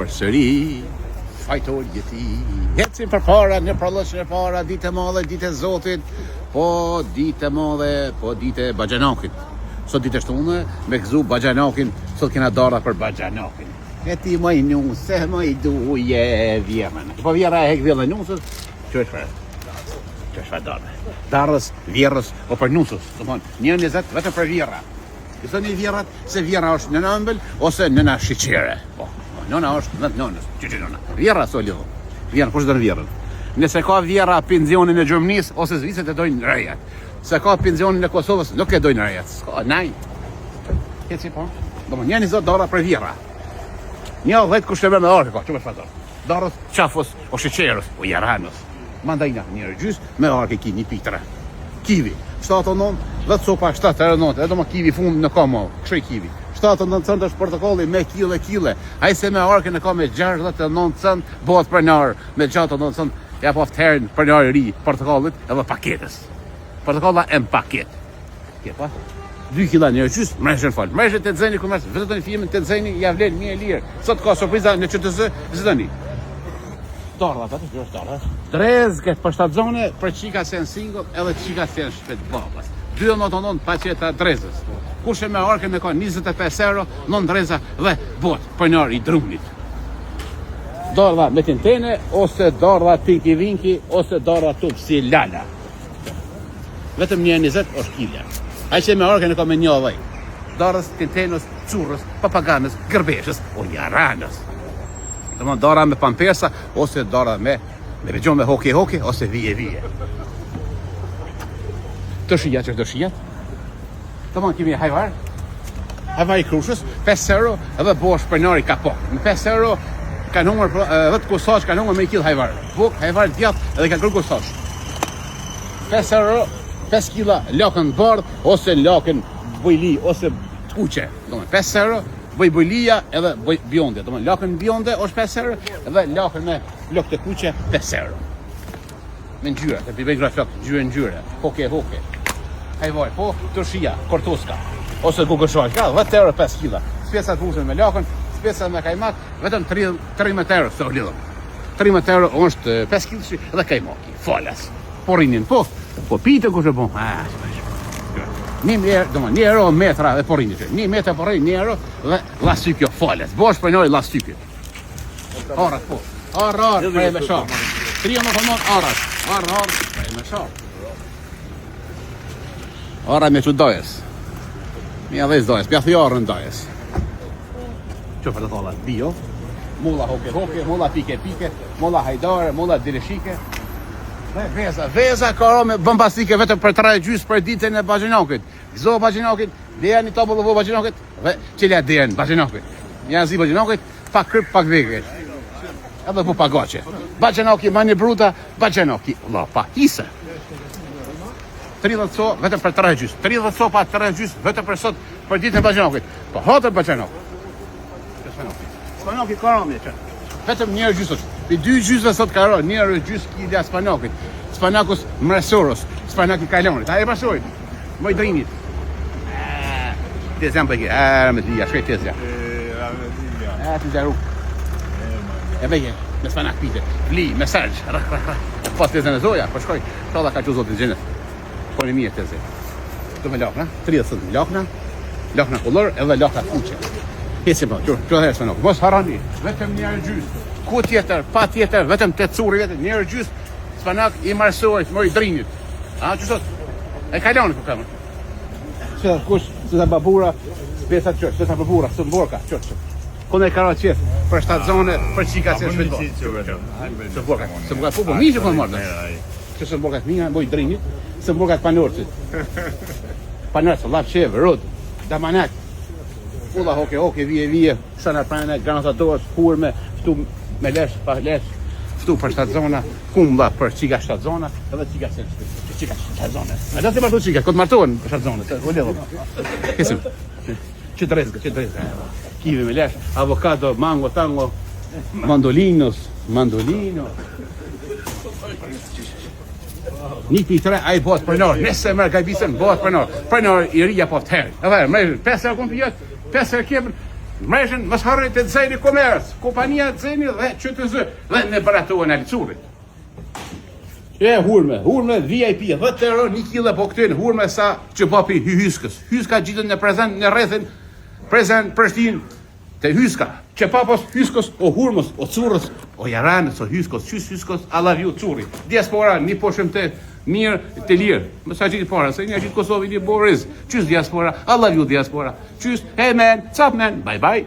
përsëri fajtor jeti. Ecim përpara në prallësën e para, ditë e madhe, ditë e Zotit, po ditë e madhe, po ditë e Baxhanakit. Sot ditë e shtunë me gëzu Baxhanakin, sot kena dara për Baxhanakin. E ti më i nuse, më i duje vjerën. Po vjera e hek vjellë e nusës, që është farë? Që është farë darë? Darës, vjerës, o për nusës. Të thonë, 1-20 vetëm për vjera. I thoni vjerat se vjera është nëna ëmbël ose nëna shiqere. Po, nëna është vetë nënës, çiçi nëna. Vjera so lidhë. Vjera, kush do në vjerën? Nëse ka vjera pensionin e Gjermanisë ose Zvicrës e dojnë rejat. Se ka pensionin e Kosovës, nuk e dojnë rejat. Ska, nej. Keci po? Domo, 1-20 dara për vjera. 10 kush të me orë ka, që me shfator? Darës, qafës, o shiqerës, o jaranës. Mandajna, njërë gjys, me orë ke ki, 1 pikë 3. Kivi, 7-9, dhe të sopa 7-9, edhe ma kivi fund në ka ma, këshoj kivi. 7-9 cent është portokalli me kile. Ai se me arke në ka me 69 cent, bëhet pronar, me 69 cent, ja po afterën pronar i ri, portokallit edhe paketës. Portokalla e në paket. Ke pa? 2 kila një gjys, mreshën falë. Mreshën të dzeni kumers, vetë të një filmin të dzeni, ja vlen 1000 lirë. Sot ka surpriza në QTZ, vizitoni. Darla, atë që është darla. Drezgët për shtazone, për qika se në single, edhe qika se në shpet babas. 2,99 pa qeta drezës. Kushe me arke me ka 25 euro, non dreza dhe bot, për nërë i drunit. Darla me tintene, ose darla pinki vinki, ose darla tup si lala. Vetëm 1,20 është kilja. A që me arke në ka me 1 dhej. Darës, tintenës, curës, papaganës, gërbeshës, o jaranës. Të më dara me pampersa, ose dara me regjon me hoke, ose vije. Të shia që të shia. Të më kemi hajvar i krushës, 5 euro edhe bosh për nari kapok. Me 5 euro ka numër, edhe të kusash ka numër me 1 kil hajvar. Buk, hajvar djath edhe ka kërë kusash. 5 euro, 5 kila lakën bardh, ose lakën bujli, ose të kuqe. 5 euro, bujlija edhe bjonde. Domethënë lakën bjonde është 5 euro dhe lakën me lok të kuqe 5 euro. Me ngjyra, të bëj grafik, ngjyre, hoke. Hajvaj, po turshia, kortoska ose gugëshaj, ka 10 euro 5 kg. Speca të bushën me lakën, speca me kajmak, vetëm 13 euro sa lidhëm. 13 euro është 5 kg dhe kajmaki. Falas. Po rinin, po pite kush e bon. Një euro metra dhe porrinit. 1 metra porrin, 1 euro dhe lastikjo falet. Bosh për njëri lastikjo. Arat po. Arat për e me shak. 3,99 arat. Arat për e me shak. Arat me që dojës. Mja dhe zdojës. Pja thjarën dojës. Që për të thola? Bio. Mulla hoke, mulla pike, mulla hajdare, mulla direshike. Veza ka me bombastike vetëm për 3 gjys për ditën e Baxhanakit. Gëzo Baxhanakit, deja një tabull vë Baxhanakit, dhe qëllja deja në Baxhanakit. Një zi Baxhanakit, pak kryp, pak vegët. Edhe po pagace. Baxhanaki, mani bruta, Baxhanaki. Allah, pa hise. 30 so vetëm për 3 gjys. 30 so pa 3 gjys vetëm për sot për ditën e Baxhanakit. Po hatër Baxhanakit. Spanaki ka rame që. Vetëm 1 gjys është. Për 2 gjysve sot ka rame, 1 gjys kilja spanakit. Spanakus mresoros, spanaki kajlonit. A e pasoj? Moj drinit. Tezjan për me dhja, shkaj tezja. Tezja ruk. E bejke, me spanak pite. Vli, mesaj, pas tezën e zoja, për shkoj. Shalla ka që zotin gjenet. Po në mije tezë. Do me lakna, 30 cent lakna kullor edhe lakna kuqe. Hesi po, që herë spanok. Mos harani, vetëm 1 gjys. Ku tjetër, pa tjetër, vetëm 8 curi vetëm, 1 gjys. Spanak i marsojt, moj drinit. A, që sot? E kajlonit ku kamë. Që kush, që ta babura, besat që ta babura, së mborka, që. Kone e kara qef, për 7 zone, për qika që shvetë bërë. Së mborka, po, mi që konë mërë. Që së mborka të minga, moj drinit, së mborka të panorësit. Panorësit, lap qevë, rod, damanak. Ulla hoke, vije, sana prane, granatatorës, hurme, ftu me lesh, pa lesh, ftu për 7 zona, kumba për qika 7 zona, edhe qika 7 zona. A da se martu qika, këtë martuën për 7 zona, u lidhëm. Kesim, që drezga. Kivi me lesh, avokado, mango, tango, mandolino. 1.3 ai bëhet pronor, nëse merr gajbisën bëhet pronor. Pronor I rija po të herë. Edhe merr 5 euro komplet, 5 euro kepër, Mreshen mos harrit të Zeni Komerc, kompania Zeni dhe QTZ dhe në baratuan e licurit. Hurme, VIP, 10 euro, 1 kilo po këtyn, hurme sa që papi hyskës. Hyska gjithën në prezent në rrethin, prezent Prishtinë, të hyska. Që papos hyskës, o hurmës, o curës, o jaranës, o hyskës, qys hyskës, I love you, curi. Diaspora, një poshëm të mirë, të lirë. Mësa gjithë para, se një gjithë Kosovë, një Boris. Qys diaspora, I love you, diaspora. Qys, hey man, what's up man, bye bye.